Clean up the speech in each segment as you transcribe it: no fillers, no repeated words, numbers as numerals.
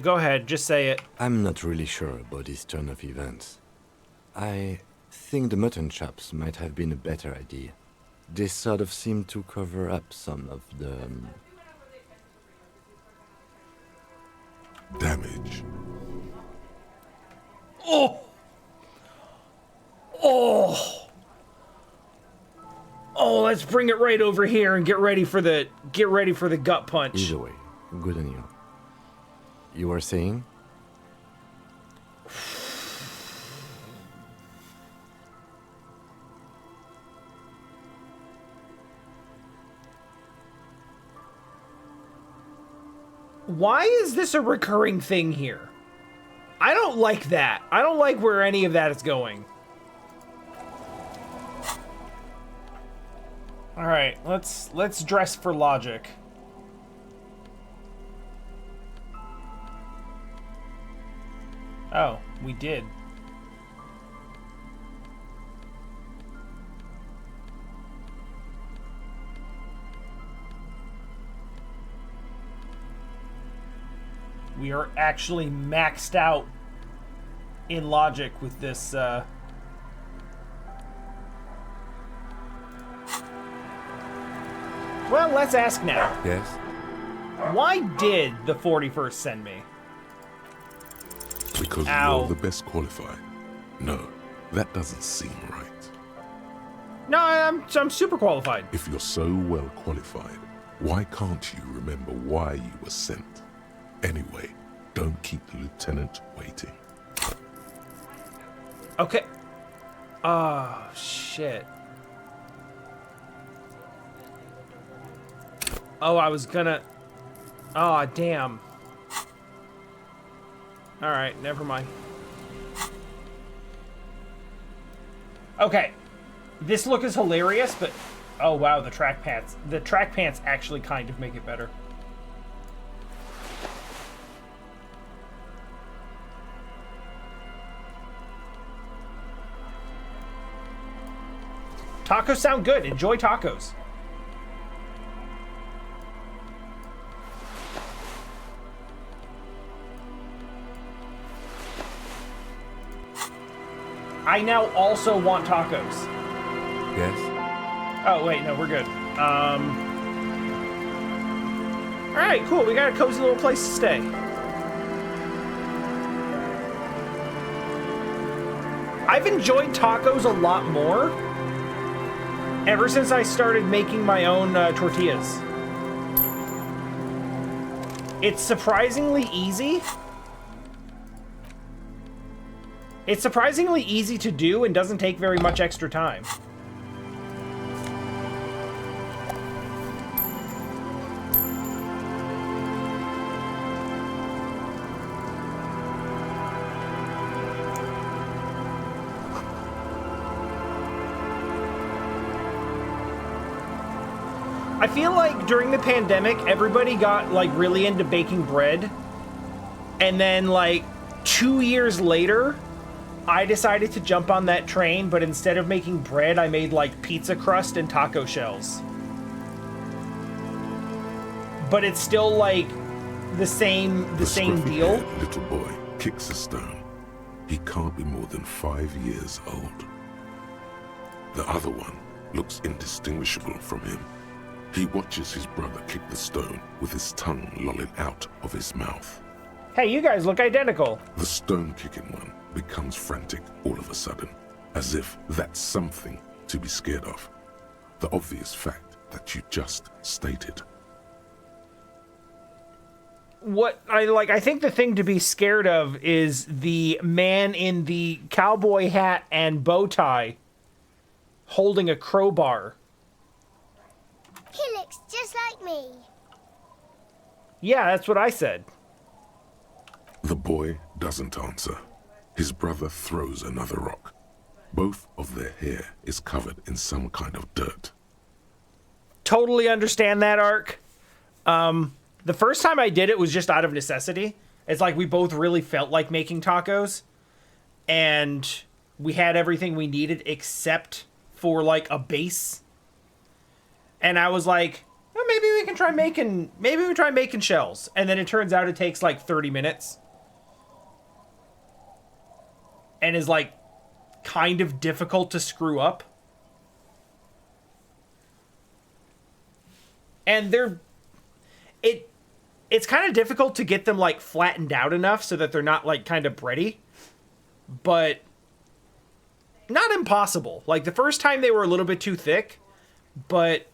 go ahead. Just say it. I'm not really sure about this turn of events. I think the mutton chops might have been a better idea. They sort of seem to cover up some of the... damage. Oh! Oh! Oh, let's bring it right over here and get ready for the gut punch. Either way, good on you. You were saying? Why is this a recurring thing here? I don't like that. I don't like where any of that is going. All right, let's dress for logic. Oh, we did. We are actually maxed out in logic with this, Well, let's ask now. Yes? Why did the 41st send me? Because Ow. you're the best qualified. No, that doesn't seem right. No, I'm super qualified. If you're so well qualified, why can't you remember why you were sent? Anyway, don't keep the lieutenant waiting. Okay. Oh, shit. Oh, I was gonna... Oh, damn. Alright, never mind. Okay. This look is hilarious, but... Oh, wow, the track pants. The track pants actually kind of make it better. Tacos sound good. Enjoy tacos. I now also want tacos. Yes? Oh, wait, no, we're good. Alright, cool. We got a cozy little place to stay. I've enjoyed tacos a lot more ever since I started making my own tortillas. It's surprisingly easy. It's surprisingly easy to do and doesn't take very much extra time. I feel like during the pandemic, everybody got like really into baking bread. And then like 2 years later, I decided to jump on that train, but instead of making bread, I made like pizza crust and taco shells. But it's still like the same deal. The little boy kicks a stone. He can't be more than 5 years old. The other one looks indistinguishable from him. He watches his brother kick the stone with his tongue lolling out of his mouth. Hey, you guys look identical. The stone-kicking one becomes frantic all of a sudden, as if that's something to be scared of. The obvious fact that you just stated. I think the thing to be scared of is the man in the cowboy hat and bow tie holding a crowbar. He looks just like me. Yeah, that's what I said. The boy doesn't answer. His brother throws another rock. Both of their hair is covered in some kind of dirt. Totally understand that arc. The first time I did it was just out of necessity. It's like we both really felt like making tacos. And we had everything we needed except for like a base. And I was like, well, maybe we try making shells. And then it turns out it takes like 30 minutes. And is like kind of difficult to screw up. And it's kind of difficult to get them like flattened out enough so that they're not like kind of bready. But not impossible. Like the first time they were a little bit too thick, but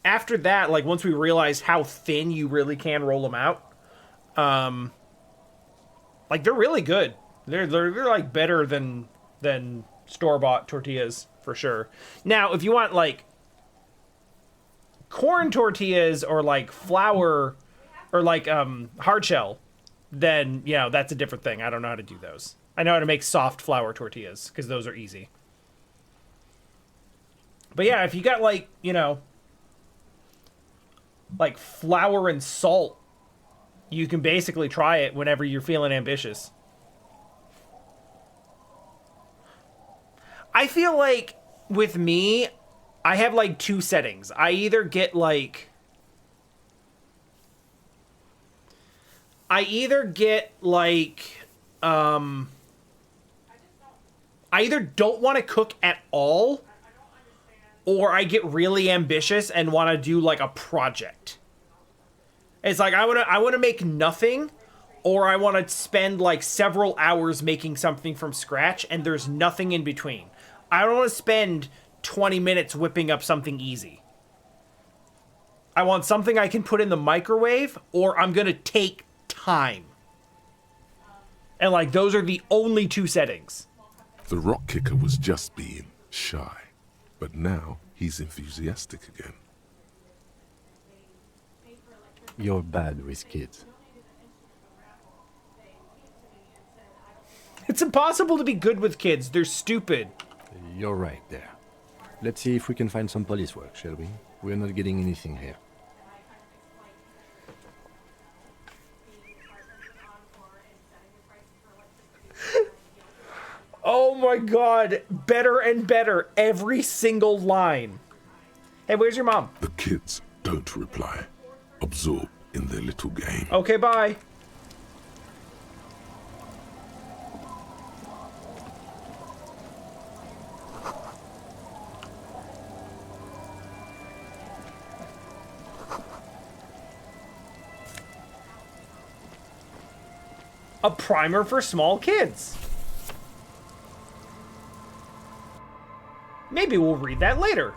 after that, like once we realized how thin you really can roll them out, like they're really good. They're like better than store-bought tortillas for sure. Now, if you want like corn tortillas or like flour or like hard shell, then that's a different thing. I don't know how to do those. I know how to make soft flour tortillas because those are easy. But yeah, if you got like, like flour and salt, you can basically try it whenever you're feeling ambitious. I feel like with me, I have like two settings. I either get like I either don't want to cook at all, or I get really ambitious and want to do like a project. It's like I want to make nothing, or I want to spend like several hours making something from scratch, and there's nothing in between. I don't want to spend 20 minutes whipping up something easy. I want something I can put in the microwave, or I'm going to take time. And like those are the only two settings. The rock kicker was just being shy, but now he's enthusiastic again. You're bad with kids. It's impossible to be good with kids. They're stupid. You're right there. Let's see if we can find some police work, shall we? We're not getting anything here. Oh my god. Better and better. Every single line. Hey, where's your mom? The kids don't reply, absorbed in their little game. Okay, bye. A primer for small kids. Maybe we'll read that later.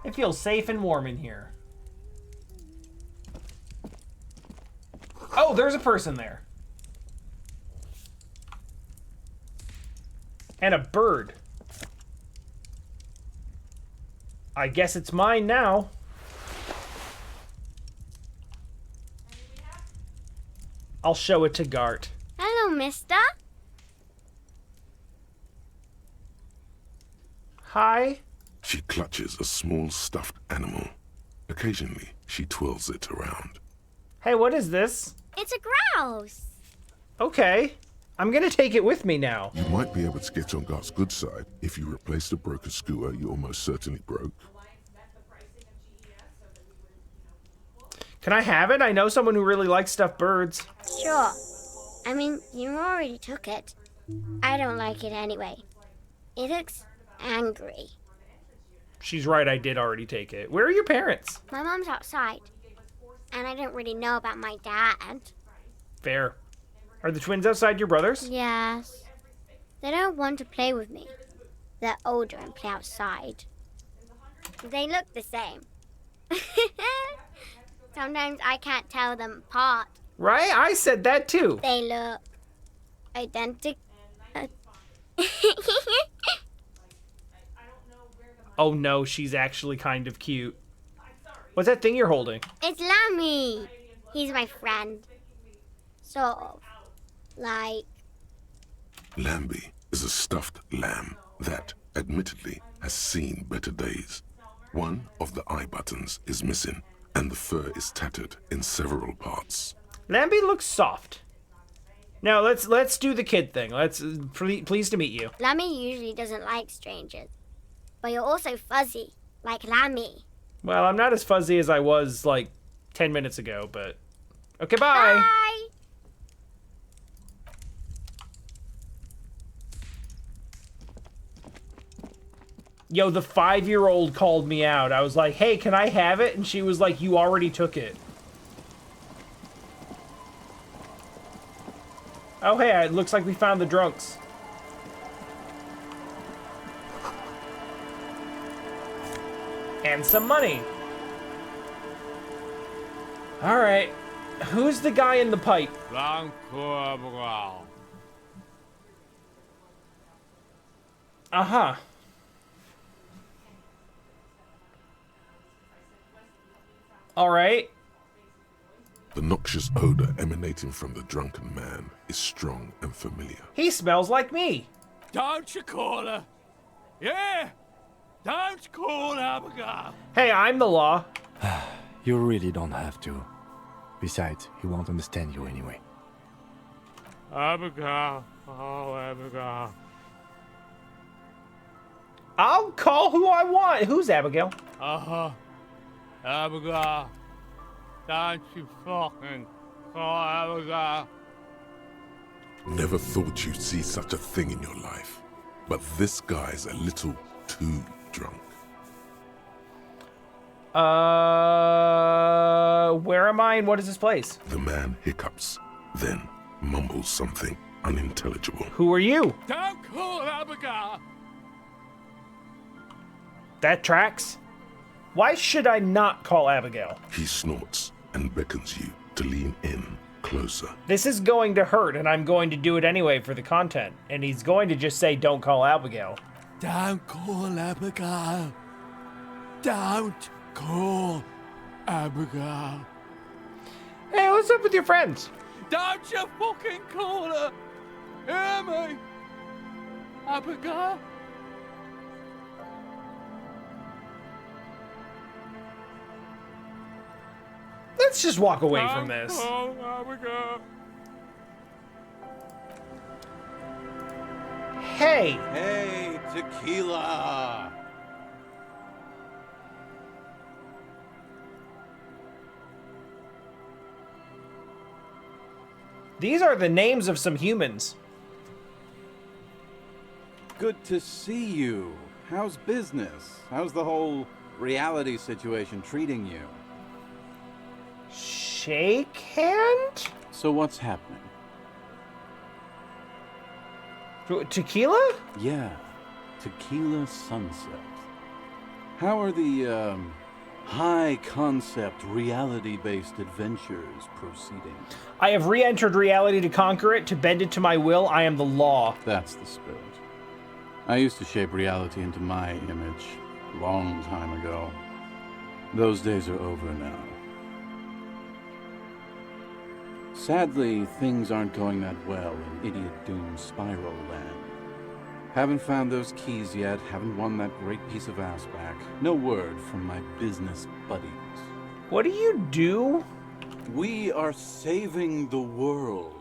It feels safe and warm in here. Oh, there's a person there. And a bird. I guess it's mine now. I'll show it to Gart. Hello, mister. Hi. She clutches a small stuffed animal. Occasionally, she twirls it around. Hey, what is this? It's a grouse. Okay. I'm gonna take it with me now. You might be able to get on Gart's good side if you replace the broken skewer you almost certainly broke. Can I have it? I know someone who really likes stuffed birds. Sure. I mean, you already took it. I don't like it anyway. It looks angry. She's right, I did already take it. Where are your parents? My mom's outside. And I don't really know about my dad. Fair. Are the twins outside your brothers? Yes. They don't want to play with me. They're older and play outside. They look the same. Sometimes I can't tell them apart. Right? I said that too. They look identical. Oh no, she's actually kind of cute. What's that thing you're holding? It's Lammy. He's my friend. Sort of. Like... Lambie is a stuffed lamb that, admittedly, has seen better days. One of the eye buttons is missing, and the fur is tattered in several parts. Lambie looks soft. Now let's do the kid thing. Pleased to meet you. Lammy usually doesn't like strangers. But you're also fuzzy, like Lammy. Well, I'm not as fuzzy as I was, like, 10 minutes ago, but... Okay, bye! Bye! Yo, the 5-year-old called me out. I was like, hey, can I have it? And she was like, you already took it. Oh, hey, it looks like we found the drunks. And some money. Alright. Who's the guy in the pipe? Uh-huh. Alright. The noxious odor emanating from the drunken man is strong and familiar. He smells like me. Don't you call her? Yeah! Don't call Abigail! Hey, I'm the law. You really don't have to. Besides, he won't understand you anyway. Abigail. Oh, Abigail. I'll call who I want. Who's Abigail? Uh-huh. Abigail. Don't you fucking call Abigail. Never thought you'd see such a thing in your life. But this guy's a little too drunk. Where am I and what is this place? The man hiccups, then mumbles something unintelligible. Who are you? Don't call Abigail. That tracks. Why should I not call Abigail? He snorts and beckons you to lean in closer. This is going to hurt, and I'm going to do it anyway for the content. And he's going to just say, don't call Abigail. Don't call Abigail. Don't call Abigail. Hey, what's up with your friends? Don't you fucking call her. Hear me? Abigail? Let's just walk away from this. Don't call Abigail. Hey, Hey, tequila! these are the names of some humans. Good to see you. How's business? How's the whole reality situation treating you? Shake hand? So what's happening? Tequila? Yeah, tequila sunset. How are the, high-concept, reality-based adventures proceeding? I have re-entered reality to conquer it, to bend it to my will. I am the law. That's the spirit. I used to shape reality into my image, long time ago. Those days are over now. Sadly, things aren't going that well in Idiot Doom Spiral Land. Haven't found those keys yet, haven't won that great piece of ass back. No word from my business buddies. What do you do? We are saving the world.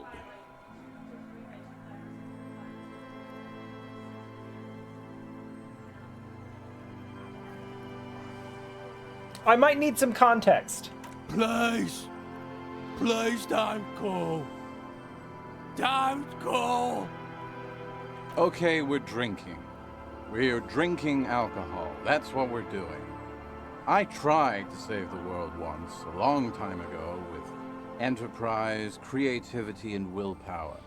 I might need some context. Please. Please don't call. Don't call. Okay, we're drinking. We're drinking alcohol. That's what we're doing. I tried to save the world once, a long time ago, with enterprise, creativity, and willpower.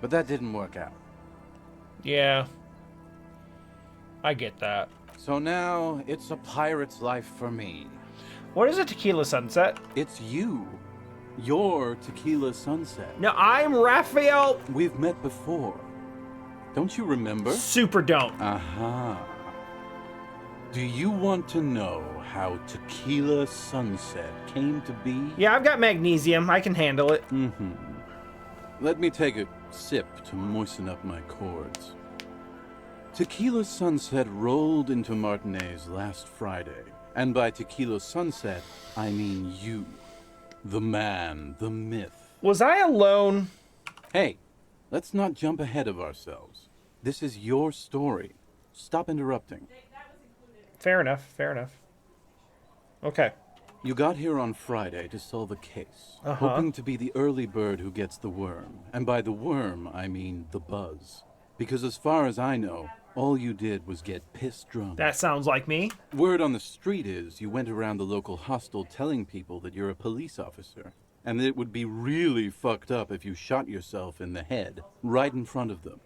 But that didn't work out. Yeah. I get that. So now, it's a pirate's life for me. What is a tequila sunset? It's you. Your tequila sunset. No, I'm Raphael. We've met before. Don't you remember? Super don't. Aha. Do you want to know how Tequila Sunset came to be? Yeah, I've got magnesium. I can handle it. Mm-hmm. Let me take a sip to moisten up my cords. Tequila Sunset rolled into Martinez last Friday. And by Tequila Sunset, I mean you. The man, the myth. Was I alone? Hey, let's not jump ahead of ourselves. This is your story. Stop interrupting. Fair enough, fair enough. Okay. You got here on Friday to solve a case, hoping to be the early bird who gets the worm. And by the worm, I mean the buzz. Because as far as I know, all you did was get pissed drunk. That sounds like me. Word on the street is you went around the local hostel telling people that you're a police officer, and that it would be really fucked up if you shot yourself in the head right in front of them.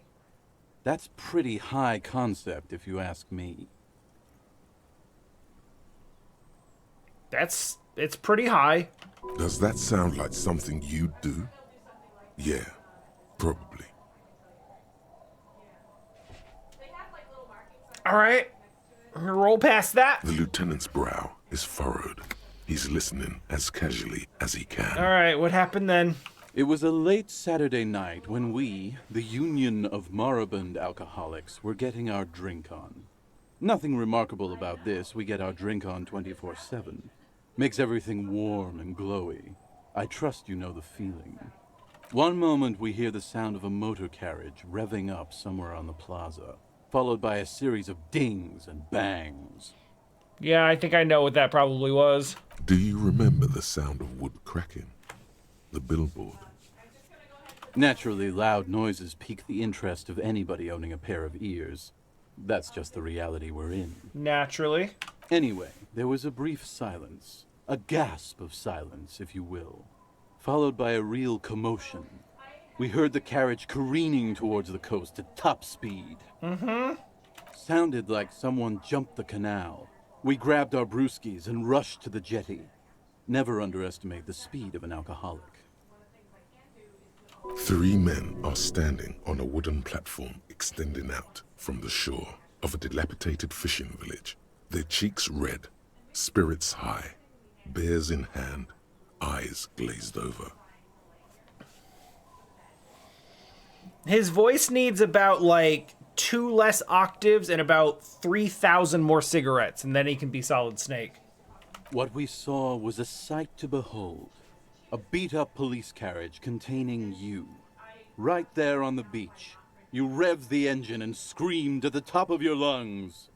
That's pretty high concept, if you ask me. It's pretty high. Does that sound like something you'd do? Yeah, probably. All right. Roll past that. The lieutenant's brow is furrowed. He's listening as casually as he can. All right, what happened then? It was a late Saturday night when we, the Union of Moribund Alcoholics, were getting our drink on. Nothing remarkable about this. We get our drink on 24/7. Makes everything warm and glowy. I trust you know the feeling. One moment we hear the sound of a motor carriage revving up somewhere on the plaza, followed by a series of dings and bangs. Yeah, I think I know what that probably was. Do you remember the sound of wood cracking? The billboard. Naturally, loud noises pique the interest of anybody owning a pair of ears. That's just the reality we're in. Naturally. Anyway, there was a brief silence. A gasp of silence, if you will. Followed by a real commotion. We heard the carriage careening towards the coast at top speed. Sounded like someone jumped the canal. We grabbed our brewskis and rushed to the jetty. Never underestimate the speed of an alcoholic. 3 men are standing on a wooden platform extending out from the shore of a dilapidated fishing village. Their cheeks red, spirits high, beers in hand, eyes glazed over. His voice needs about, like, 2 less octaves and about 3,000 more cigarettes, and then he can be Solid Snake. What we saw was a sight to behold. A beat-up police carriage containing you. Right there on the beach. You revved the engine and screamed at the top of your lungs.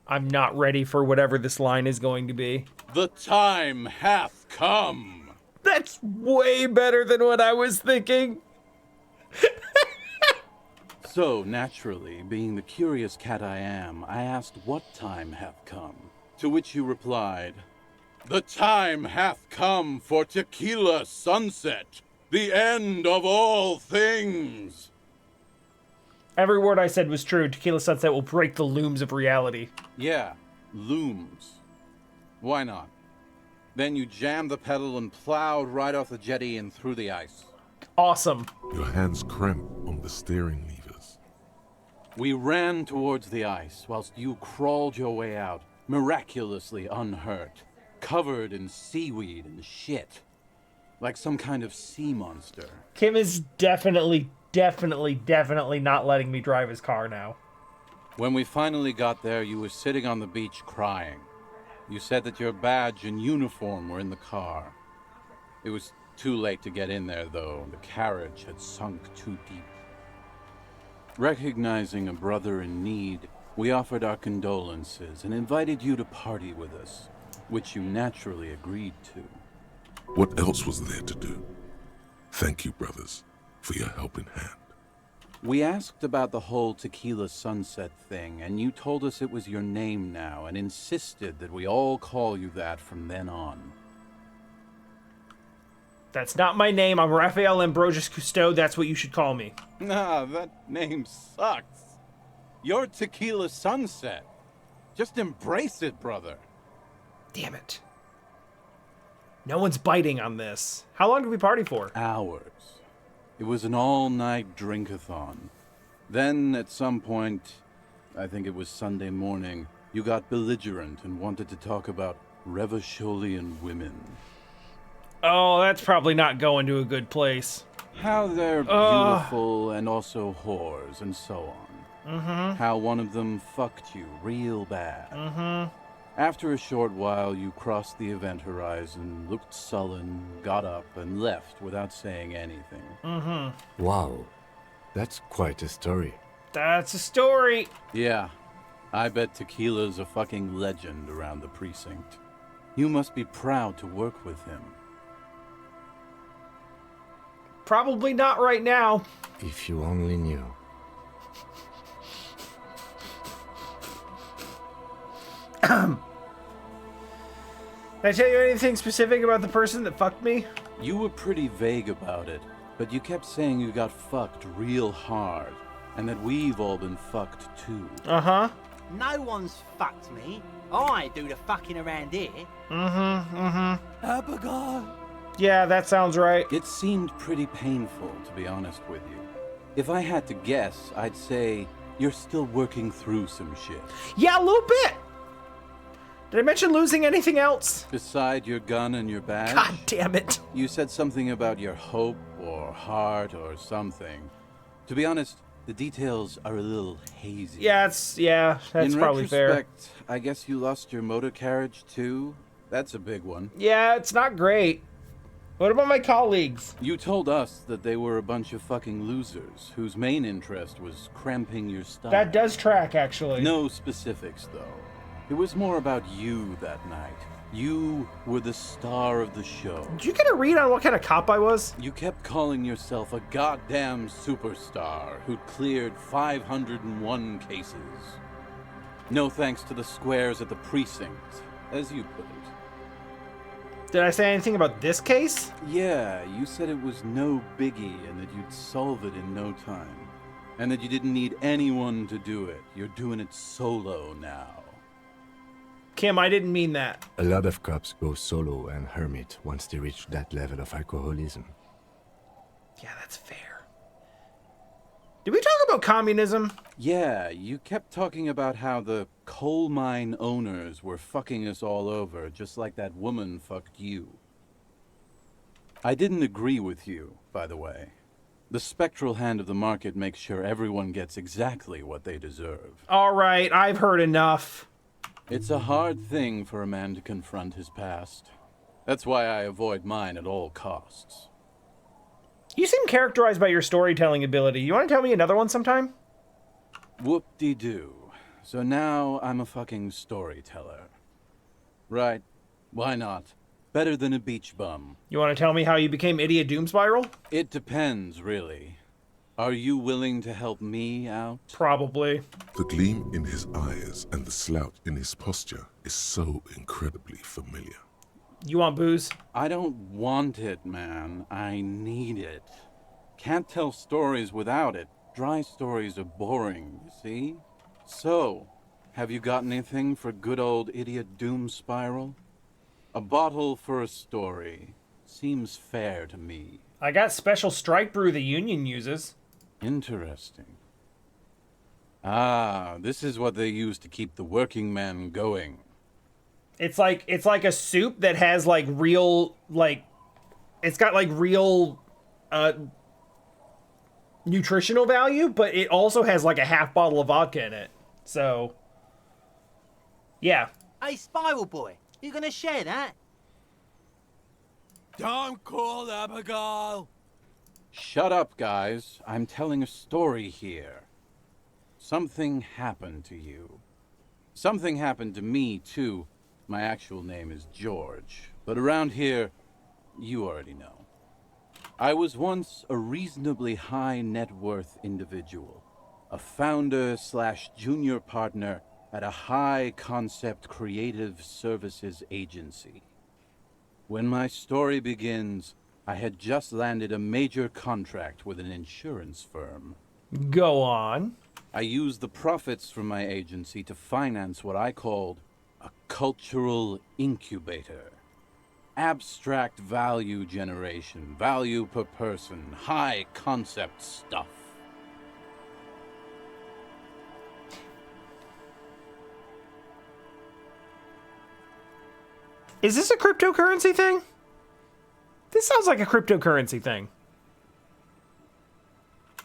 I'm not ready for whatever this line is going to be. The time hath come. That's way better than what I was thinking. So, naturally, being the curious cat I am, I asked what time hath come. To which you replied, "The time hath come for tequila sunset, the end of all things." Every word I said was true. Tequila Sunset will break the looms of reality. Yeah, looms. Why not? Then you jammed the pedal and plowed right off the jetty and through the ice. Awesome. Your hands cramp on the steering levers. We ran towards the ice whilst you crawled your way out, miraculously unhurt, covered in seaweed and shit. Like some kind of sea monster. Kim is definitely not letting me drive his car now. When we finally got there, you were sitting on the beach crying. You said that your badge and uniform were in the car. It was too late to get in there, though. The carriage had sunk too deep. Recognizing a brother in need, we offered our condolences and invited you to party with us, which you naturally agreed to. What else was there to do? Thank you, brothers, for your helping hand. We asked about the whole tequila sunset thing, and you told us it was your name now and insisted that we all call you that from then on. That's not my name. I'm Raphael Ambrosius Cousteau. That's what you should call me. Nah, that name sucks. You're Tequila Sunset. Just embrace it, brother. Damn it. No one's biting on this. How long did we party for? Hours. It was an all-night drink-a-thon. Then, at some point, I think it was Sunday morning, you got belligerent and wanted to talk about Revacholian women. Oh, that's probably not going to a good place. How they're beautiful and also whores and so on. How one of them fucked you real bad. After a short while, you crossed the event horizon, looked sullen, got up, and left without saying anything. Wow, that's quite a story. That's a story. Yeah, I bet Tequila's a fucking legend around the precinct. You must be proud to work with him. Probably not right now. If you only knew. Can I tell you anything specific about the person that fucked me? You were pretty vague about it, but you kept saying you got fucked real hard, and that we've all been fucked too. Uh-huh. No one's fucked me. I do the fucking around here. Abigail! Yeah, that sounds right. It seemed pretty painful, to be honest with you. If I had to guess, I'd say you're still working through some shit. Yeah, a little bit. Did I mention losing anything else? Beside your gun and your badge? God damn it. You said something about your hope or heart or something. To be honest, the details are a little hazy. That's probably fair. In retrospect, I guess you lost your motor carriage too? That's a big one. Yeah, it's not great. What about my colleagues? You told us that they were a bunch of fucking losers whose main interest was cramping your style. That does track, actually. No specifics, though. It was more about you that night. You were the star of the show. Did you get a read on what kind of cop I was? You kept calling yourself a goddamn superstar who'd cleared 501 cases. No thanks to the squares at the precinct, as you put it. Did I say anything about this case? Yeah, you said it was no biggie and that you'd solve it in no time. And that you didn't need anyone to do it. You're doing it solo now. Kim, I didn't mean that. A lot of cops go solo and hermit once they reach that level of alcoholism. Yeah, that's fair. Did we talk about communism? Yeah, you kept talking about how the coal mine owners were fucking us all over, just like that woman fucked you. I didn't agree with you, by the way. The spectral hand of the market makes sure everyone gets exactly what they deserve. All right, I've heard enough. It's a hard thing for a man to confront his past. That's why I avoid mine at all costs. You seem characterized by your storytelling ability. You want to tell me another one sometime? Whoop-de-doo. So now I'm a fucking storyteller. Right. Why not? Better than a beach bum. You want to tell me how you became Idiot Doom Spiral? It depends, really. Are you willing to help me out? Probably. The gleam in his eyes and the slouch in his posture is so incredibly familiar. You want booze? I don't want it, man. I need it. Can't tell stories without it. Dry stories are boring, you see? So, have you got anything for good old Idiot Doom Spiral? A bottle for a story. Seems fair to me. I got special strike brew the Union uses. Interesting. Ah, this is what they use to keep the working men going. It's like a soup that has like real it's got like real nutritional value, but it also has like a half bottle of vodka in it. So yeah. Hey, Spiral Boy, you gonna share that? Don't call Abigail! Shut up, guys. I'm telling a story here. Something happened to you. Something happened to me, too. My actual name is George, but around here, you already know. I was once a reasonably high net worth individual, a founder/junior partner at a high concept creative services agency. When my story begins, I had just landed a major contract with an insurance firm. Go on. I used the profits from my agency to finance what I called a cultural incubator. Abstract value generation, value per person, high concept stuff. Is this a cryptocurrency thing? This sounds like a cryptocurrency thing.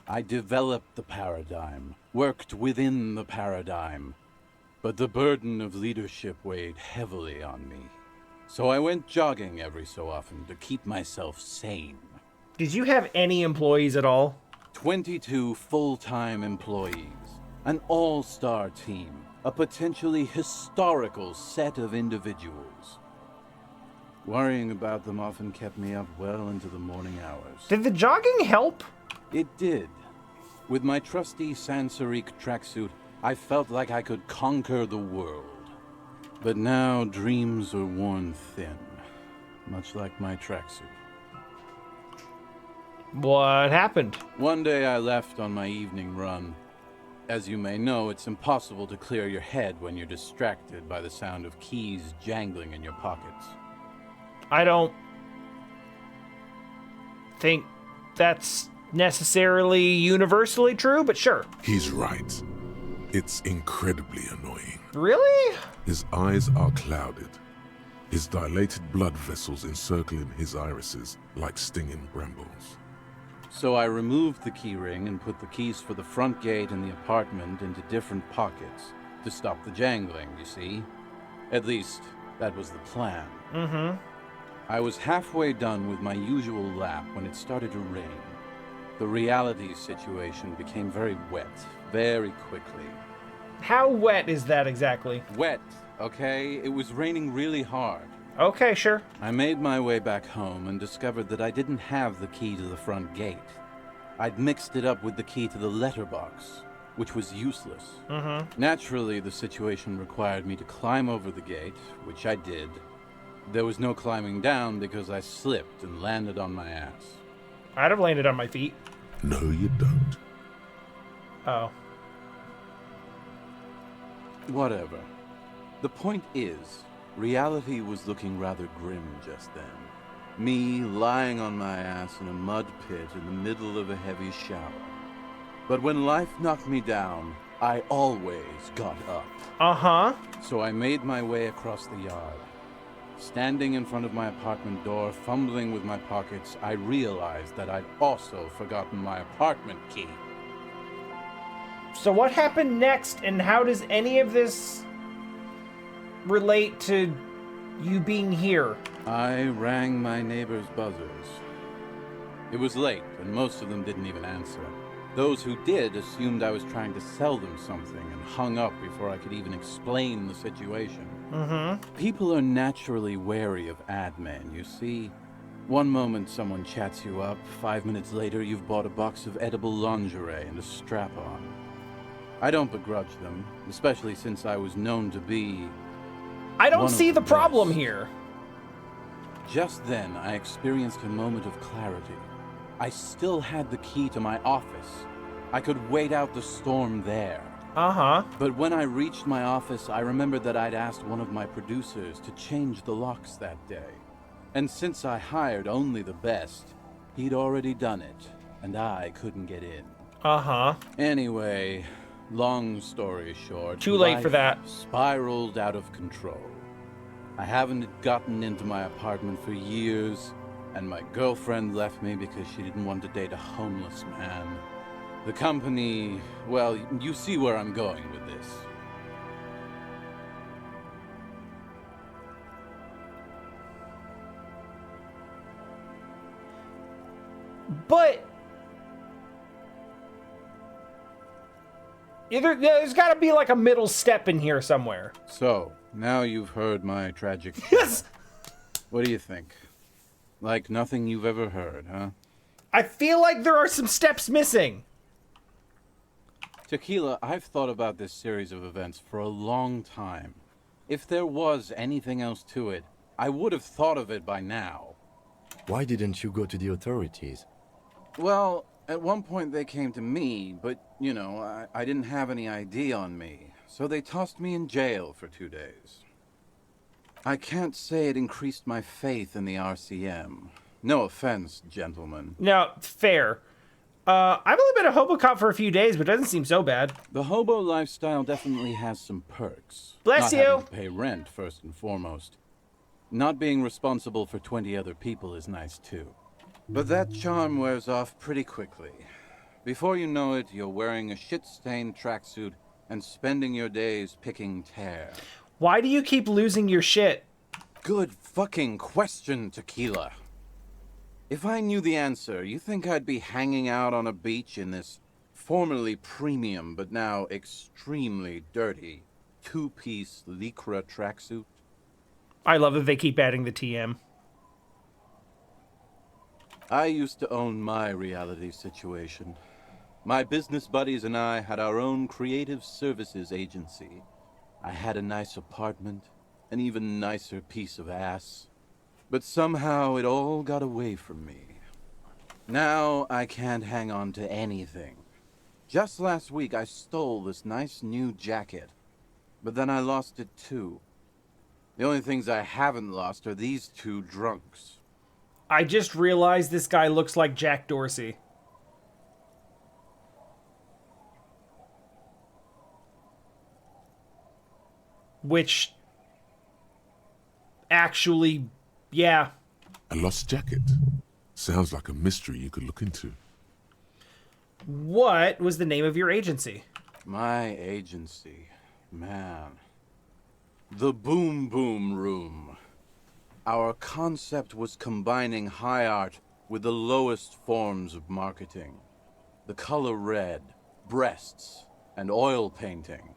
I developed the paradigm, worked within the paradigm, but the burden of leadership weighed heavily on me. So I went jogging every so often to keep myself sane. Did you have any employees at all? 22 full-time employees, an all-star team, A potentially historical set of individuals. Worrying about them often kept me up well into the morning hours. Did the jogging help? It did. With my trusty Sansariq tracksuit, I felt like I could conquer the world. But now dreams are worn thin, much like my tracksuit. What happened? One day I left on my evening run. As you may know, it's impossible to clear your head when you're distracted by the sound of keys jangling in your pockets. I don't think that's necessarily universally true, but sure. He's right. It's incredibly annoying. Really? His eyes are clouded. His dilated blood vessels encircling his irises like stinging brambles. So I removed the key ring and put the keys for the front gate and the apartment into different pockets to stop the jangling, you see? At least, that was the plan. Mm-hmm. I was halfway done with my usual lap when it started to rain. The reality situation became very wet, very quickly. How wet is that exactly? Wet, okay? It was raining really hard. Okay, sure. I made my way back home and discovered that I didn't have the key to the front gate. I'd mixed it up with the key to the letterbox, which was useless. Mm-hmm. Naturally, the situation required me to climb over the gate, which I did. There was no climbing down because I slipped and landed on my ass. I'd have landed on my feet. No, you don't. Oh. Whatever. The point is, reality was looking rather grim just then. Me lying on my ass in a mud pit in the middle of a heavy shower. But when life knocked me down, I always got up. Uh-huh. So I made my way across the yard. Standing in front of my apartment door, fumbling with my pockets, I realized that I'd also forgotten my apartment key. So what happened next, and how does any of this relate to you being here? I rang my neighbors' buzzers. It was late, and most of them didn't even answer. Those who did assumed I was trying to sell them something and hung up before I could even explain the situation. Mm-hmm. People are naturally wary of ad men, you see. One moment someone chats you up, 5 minutes later you've bought a box of edible lingerie and a strap-on. I don't begrudge them, especially since I was known to be... I don't one of see the problem best. here. Just then, I experienced a moment of clarity. I still had the key to my office. I could wait out the storm there. Uh-huh. But when I reached my office, I remembered that I'd asked one of my producers to change the locks that day. And since I hired only the best, he'd already done it, and I couldn't get in. Uh-huh. Anyway, long story short, Too late for that. life spiraled out of control. I haven't gotten into my apartment for years, and my girlfriend left me because she didn't want to date a homeless man. The company, well, you see where I'm going with this. But there's got to be like a middle step in here somewhere. So, now you've heard my tragic... Yes! What do you think? Like nothing you've ever heard, huh? I feel like there are some steps missing. Tequila, I've thought about this series of events for a long time. If there was anything else to it, I would have thought of it by now. Why didn't you go to the authorities? Well, at one point they came to me, but, you know, I didn't have any ID on me, so they tossed me in jail for 2 days. I can't say it increased my faith in the RCM. No offense, gentlemen. No, fair. I've only been a hobo cop for a few days, but it doesn't seem so bad. The hobo lifestyle definitely has some perks. Bless Not you. having to pay rent, first and foremost. Not being responsible for 20 other people is nice, too. But that charm wears off pretty quickly. Before you know it, you're wearing a shit-stained tracksuit and spending your days picking tear. Why do you keep losing your shit? Good fucking question, Tequila. If I knew the answer, you think I'd be hanging out on a beach in this formerly premium but now extremely dirty two-piece lycra tracksuit. I love that they keep adding the TM. I used to own my reality situation. My business buddies and I had our own creative services agency. I had a nice apartment, an even nicer piece of ass. But somehow it all got away from me. Now I can't hang on to anything. Just last week I stole this nice new jacket, but then I lost it too. The only things I haven't lost are these two drunks. I just realized this guy looks like Jack Dorsey. Which... actually... yeah. A lost jacket. Sounds like a mystery you could look into. What was the name of your agency? My agency, man. The Boom Boom Room. Our concept was combining high art with the lowest forms of marketing. The color red, breasts, and oil painting.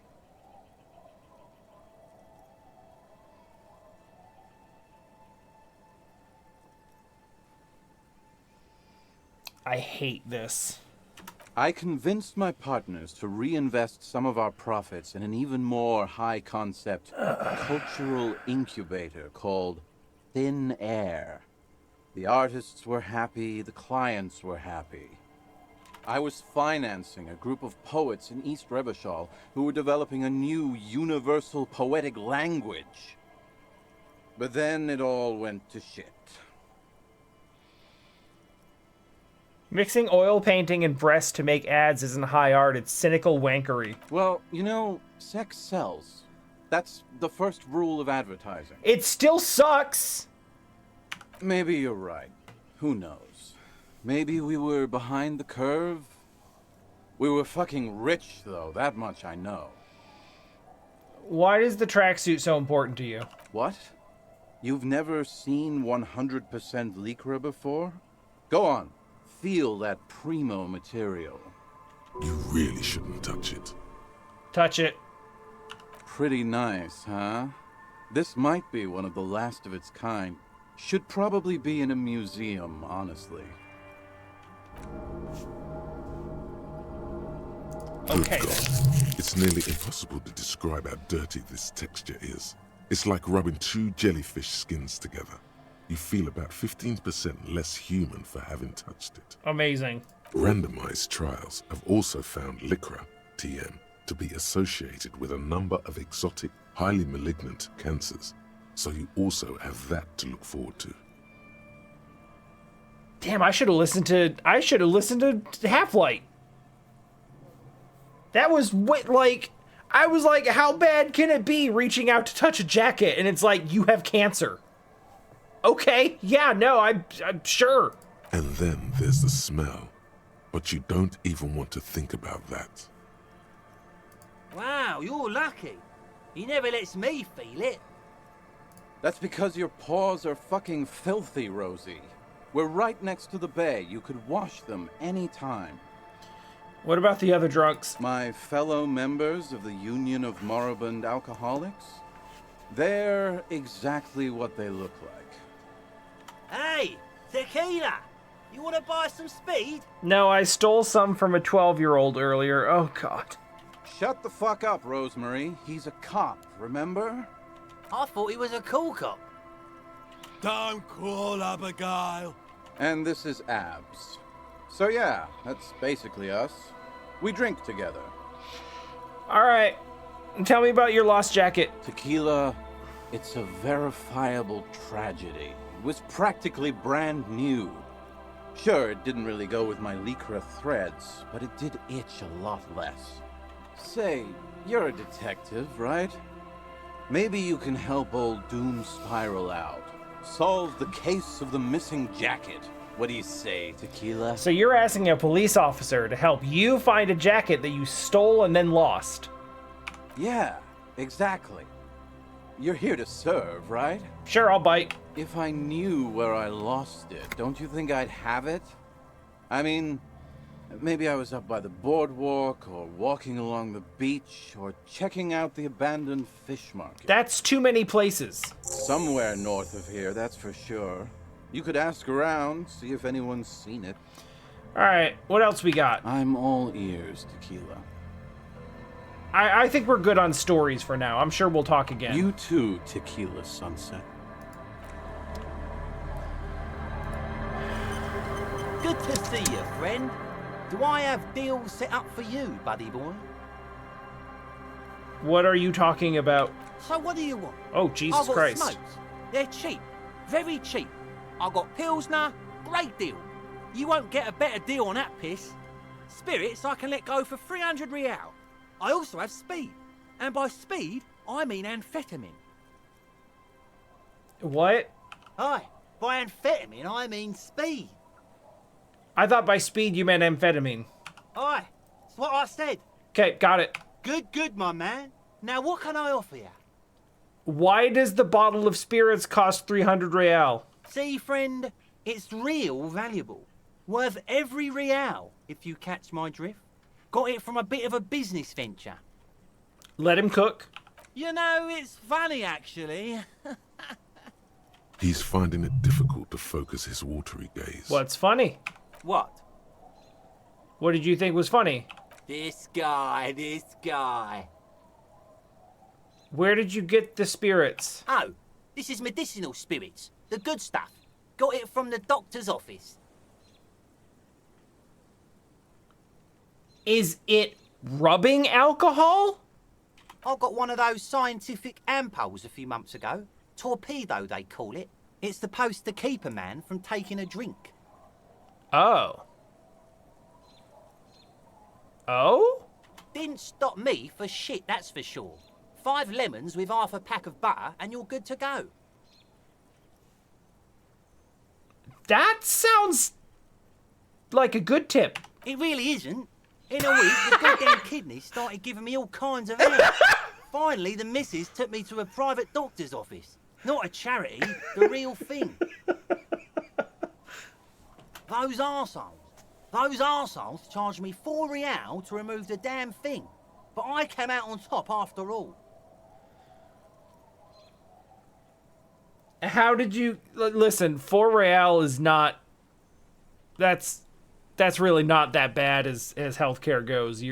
I hate this. I convinced my partners to reinvest some of our profits in an even more high-concept cultural incubator called Thin Air. The artists were happy, the clients were happy. I was financing a group of poets in East Revachol who were developing a new universal poetic language. But then it all went to shit. Mixing oil painting and breasts to make ads isn't high art, it's cynical wankery. Well, you know, sex sells. That's the first rule of advertising. It still sucks! Maybe you're right. Who knows? Maybe we were behind the curve? We were fucking rich, though. That much I know. Why is the tracksuit so important to you? What? You've never seen 100% lycra before? Go on. Feel that primo material. You really shouldn't touch it. Touch it. Pretty nice, huh? This might be one of the last of its kind. Should probably be in a museum, honestly. Okay. Good God. It's nearly impossible to describe how dirty this texture is. It's like rubbing two jellyfish skins together. You feel about 15% less human for having touched it. Amazing. Randomized trials have also found lycra, TM, to be associated with a number of exotic, highly malignant cancers. So you also have that to look forward to. Damn, I should have listened to Half-Light. That was like, I was like, how bad can it be reaching out to touch a jacket? And it's like, you have cancer. Okay, yeah, no, I'm sure. And then there's the smell. But you don't even want to think about that. Wow, you're lucky. He never lets me feel it. That's because your paws are fucking filthy, Rosie. We're right next to the bay. You could wash them anytime. What about the other drunks? My fellow members of the Union of Moribund Alcoholics? They're exactly what they look like. Hey, tequila! You want to buy some speed? No, I stole some from a 12-year-old earlier. Oh, God. Shut the fuck up, Rosemary. He's a cop, remember? I thought he was a cool cop. Don't call Abigail. And this is Abs. So yeah, that's basically us. We drink together. All right. Tell me about your lost jacket. Tequila, it's a verifiable tragedy. It was practically brand new. Sure, it didn't really go with my lycra threads, but it did itch a lot less. Say, you're a detective, right? Maybe you can help old Doom Spiral out. Solve the case of the missing jacket. What do you say, Tequila? So you're asking a police officer to help you find a jacket that you stole and then lost. Yeah, exactly. You're here to serve, right? Sure, I'll bite. If I knew where I lost it, don't you think I'd have it? I mean, Maybe I was up by the boardwalk, or walking along the beach, or checking out the abandoned fish market. That's too many places. Somewhere north of here, that's for sure. You could ask around, see if anyone's seen it. Alright, what else we got? I'm all ears, Tequila. I think we're good on stories for now. I'm sure we'll talk again. You too, Tequila Sunset. Good to see you, friend. Do I have deals set up for you, buddy boy? What are you talking about? So what do you want? Oh, Jesus I've got Christ. smokes. They're cheap. Very cheap. I got Pilsner. Great deal. You won't get a better deal on that piss. Spirits I can let go for 300 real. I also have speed. And by speed, I mean amphetamine. What? Aye, by amphetamine, I mean speed. I thought by speed you meant amphetamine. Aye, that's what I said. Okay, got it. Good, my man. Now what can I offer you? Why does the bottle of spirits cost 300 real? See, friend, it's real valuable. Worth every real, if you catch my drift. Got it from a bit of a business venture. Let him cook. You know, it's funny, actually. He's finding it difficult to focus his watery gaze. What's funny? What? What did you think was funny? This guy. Where did you get the spirits? Oh, this is medicinal spirits. The good stuff. Got it from the doctor's office. Is it rubbing alcohol? I got one of those scientific ampoules a few months ago. Torpedo, they call it. It's supposed to keep a man from taking a drink. Oh. Oh? Didn't stop me for shit, that's for sure. 5 lemons with half a pack of butter and you're good to go. That sounds like a good tip. It really isn't. In a week, the goddamn kidneys started giving me all kinds of air. Finally, the missus took me to a private doctor's office. Not a charity, the real thing. Those arseholes charged me 4 real to remove the damn thing. But I came out on top after all. How did you... Listen, 4 real is not... That's really not that bad as healthcare goes.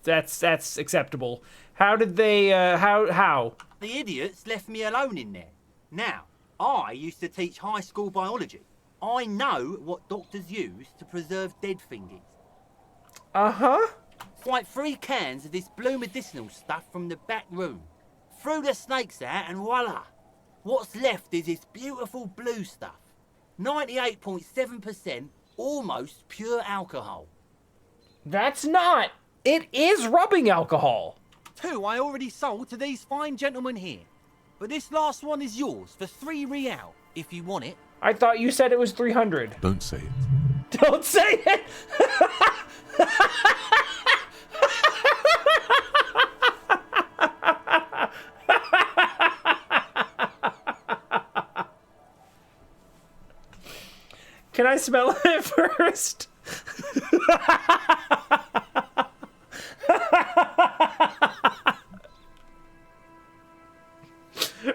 That's acceptable. How did they... How? The idiots left me alone in there. Now, I used to teach high school biology. I know what doctors use to preserve dead fingers. Uh-huh. Like 3 cans of this blue medicinal stuff from the back room. Threw the snakes out and voila. What's left is this beautiful blue stuff. 98.7% almost pure alcohol. That's not. It is rubbing alcohol. 2 I already sold to these fine gentlemen here. But this last one is yours for 3 real, if you want it. I thought you said it was 300. Don't say it. Don't say it! Can I smell it first?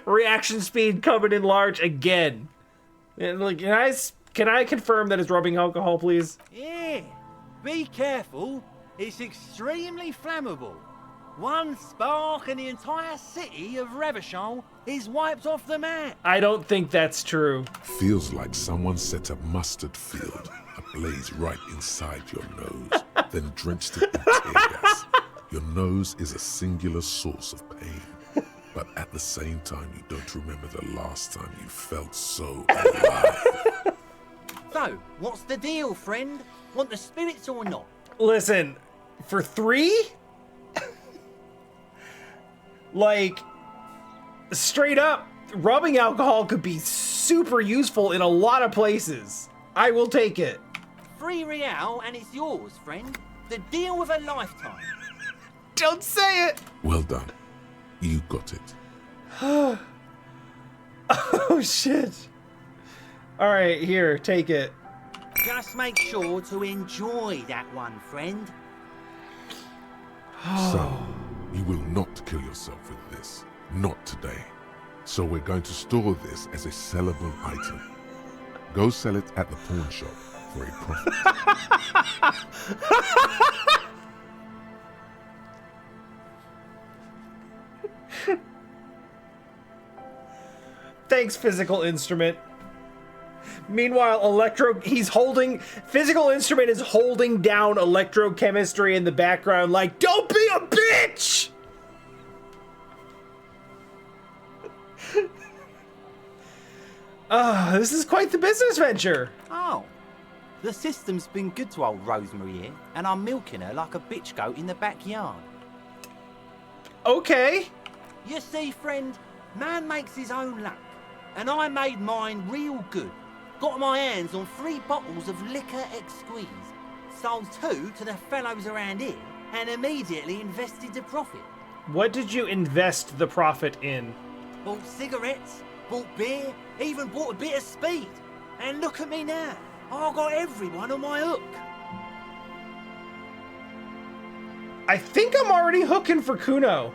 Reaction speed coming in large again. And look, can I confirm that it's rubbing alcohol, please? Yeah, be careful. It's extremely flammable. 1 spark and the entire city of Revachol is wiped off the map. I don't think that's true. Feels like someone set a mustard field ablaze right inside your nose, then drenched it in tear gas. Your nose is a singular source of pain, but at the same time, you don't remember the last time you felt so alive. So, what's the deal, friend? Want the spirits or not? Listen, for 3? Like, straight up, rubbing alcohol could be super useful in a lot of places. I will take it. 3 real and it's yours, friend. The deal of a lifetime. Don't say it! Well done. You got it. Oh, shit. Alright, here, take it. Just make sure to enjoy that one, friend. Son, you will not kill yourself with this. Not today. So we're going to store this as a sellable item. Go sell it at the pawn shop for a profit. Thanks, physical instrument. Meanwhile, physical instrument is holding down electrochemistry in the background like, don't be a bitch! This is quite the business venture. Oh, the system's been good to old Rosemary here, and I'm milking her like a bitch goat in the backyard. Okay. You see, friend, man makes his own luck, and I made mine real good. Got my hands on 3 bottles of liquor exquise, sold 2 to the fellows around here, and immediately invested the profit. What did you invest the profit in? Bought cigarettes, bought beer, even bought a bit of speed. And look at me now. I got everyone on my hook. I think I'm already hooking for Kuno.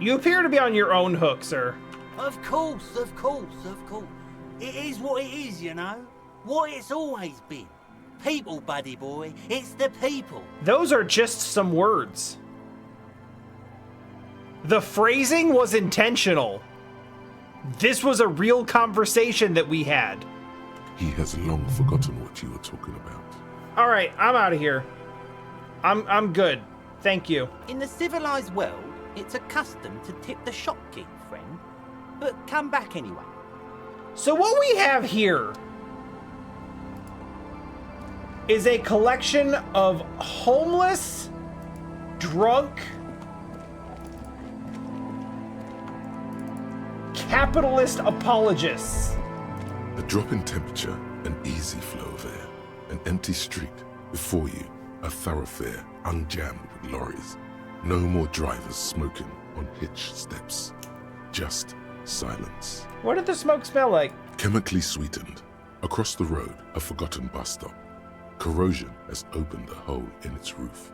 You appear to be on your own hook, sir. Of course, of course, of course. It is what it is, you know. What it's always been. People, buddy boy. It's the people. Those are just some words. The phrasing was intentional. This was a real conversation that we had. He has long forgotten what you were talking about. All right, I'm out of here. I'm good. Thank you. In the civilized world, it's a custom to tip the shopkeep, friend. But come back anyway. So what we have here is a collection of homeless, drunk, capitalist apologists. A drop in temperature, an easy flow of air, an empty street. Before you, a thoroughfare unjammed with lorries. No more drivers smoking on hitch steps. Just silence. What did the smoke smell like? Chemically sweetened. Across the road, a forgotten bus stop. Corrosion has opened a hole in its roof.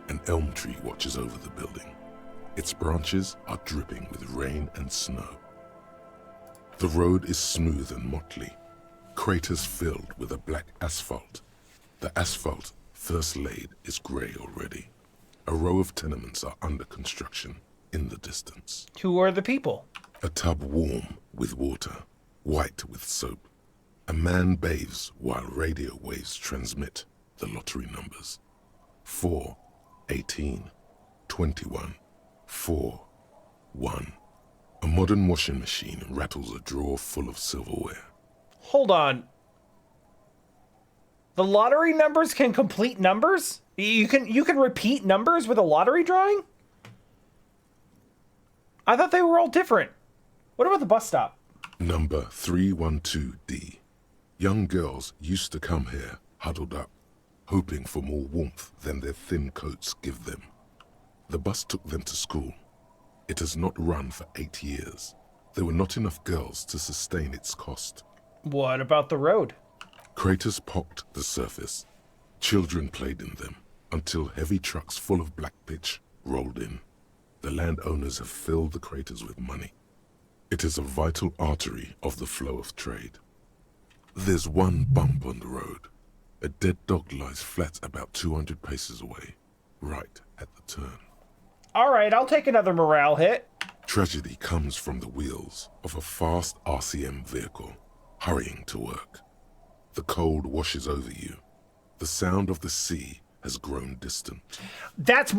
An elm tree watches over the building. Its branches are dripping with rain and snow. The road is smooth and motley. Craters filled with a black asphalt. The asphalt, first laid, is grey already. A row of tenements are under construction in the distance. Who are the people? A tub warm with water, white with soap. A man bathes while radio waves transmit the lottery numbers. 4, 18, 21, 4, 1. A modern washing machine rattles a drawer full of silverware. Hold on. The lottery numbers can complete numbers? You can repeat numbers with a lottery drawing? I thought they were all different. What about the bus stop? Number 312D. Young girls used to come here, huddled up, hoping for more warmth than their thin coats give them. The bus took them to school. It has not run for 8 years. There were not enough girls to sustain its cost. What about the road? Craters pocked the surface. Children played in them until heavy trucks full of black pitch rolled in. The landowners have filled the craters with money. It is a vital artery of the flow of trade. There's one bump on the road. A dead dog lies flat about 200 paces away, right at the turn. All right, I'll take another morale hit. Tragedy comes from the wheels of a fast RCM vehicle, hurrying to work. The cold washes over you. The sound of the sea has grown distant. That's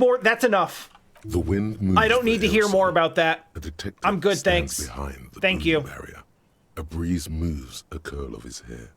enough. The wind moves. I don't need to hear more about that. A detective I'm good, stands thanks. behind the Thank boom you. barrier. A breeze moves a curl of his hair.